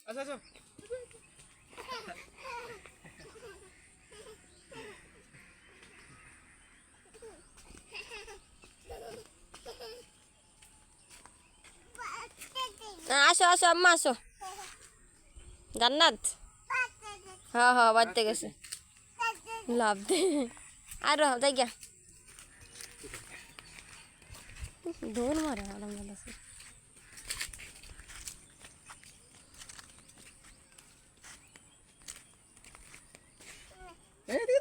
আসো আসো আসো আসো আম্মা আসো জান্নাত হ্যাঁ হ্যাঁ বাড়তে গেছে লাভ দে আর যাই গিয়া দৌড় মারে আরাম আছে এই দিকে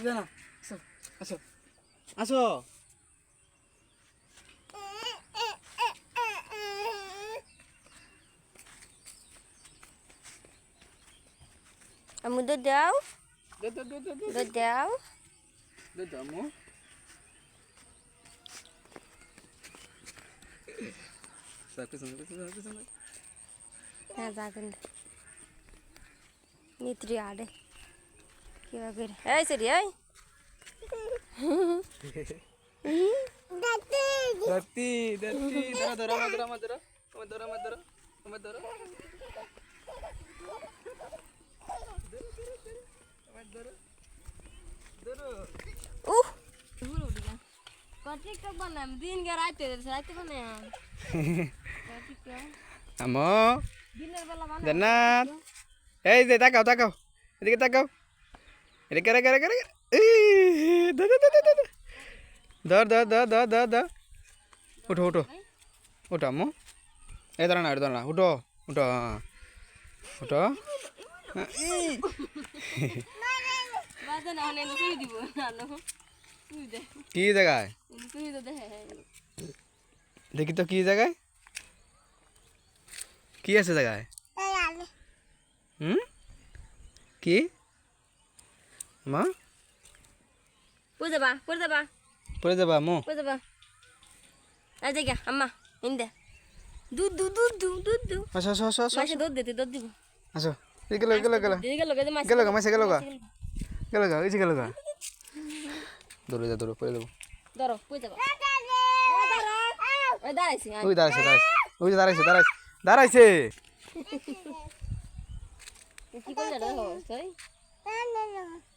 দে না আসো আসো আসো আম্মু দুধ দাও দে দে দে দে দুধ দাও দে দে আম্মু সাথে সাথে হ্যাঁ যাবেন নিত্রি আড়ে কিবা করে এই সরি এই দত্তি দত্তি ধরো ধরো আমার ধরো আমার ধরো আমার ধরো আমার ধরো আমার ধরো ধরো উহ ভুল উঠে গেল কটিক তো বানাম দিন গে রাইতে বানাম কটিক আমো দিনের বেলা বানাম জান্নাত এই যে তাকাও তাকাও এদিকে তাকাও এদিকে রে রে রে ধর ধর ধর ধর ধর ধর ধর উঠো উঠো উঠো আম্মু এই ধরো না উঠো উঠো উঠো বাজে না হলে তুই দিব না তুই দে কি জায়গায় তুই তো দে দেখি তো কি জায়গায় কি আছে জায়গায় হুম কি মা পড়ে যাবা পড়ে যাবা আম্মু আজ গা আম্মা ইন্দে দুধ দুধ দুধ দুধ দুধ দুধ আসো আসো আসো আসো মাসে দুধ দিতে দুধ দিব আসো গেলো গেলো গেলো গেলো গা মাসে গেলো গা গেলো গা এই গেলো গা দৌড়ে যা দৌড়ে পড়ে যাবো ধরো পড়ে যাবা ওই দাঁড়াইছি ওই দাঁড়াইছে ওই যে দাঁড়াইছে দাঁড়াইছে কি করে দেখো সই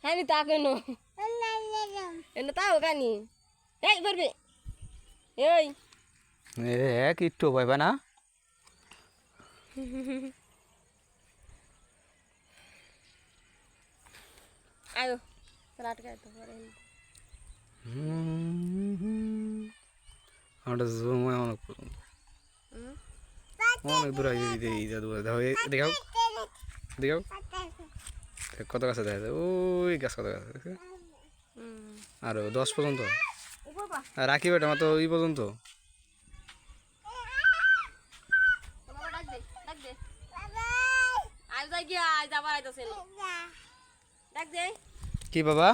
হ্যাঁ আমি তা কেন এনে তাও কানি এই করবে এই এ কিট্টু পাইবা না আয়ো রাত কাটতে পারে আমাদের সময় অনেক অনেক দূর আগে দেখাও দেখাও কত গাছে দেখা যায় ওই গাছ কত গাছ আছে আরো 10 পর্যন্ত আর রাখি বেটা আমার তো ওই পর্যন্ত কি বাবা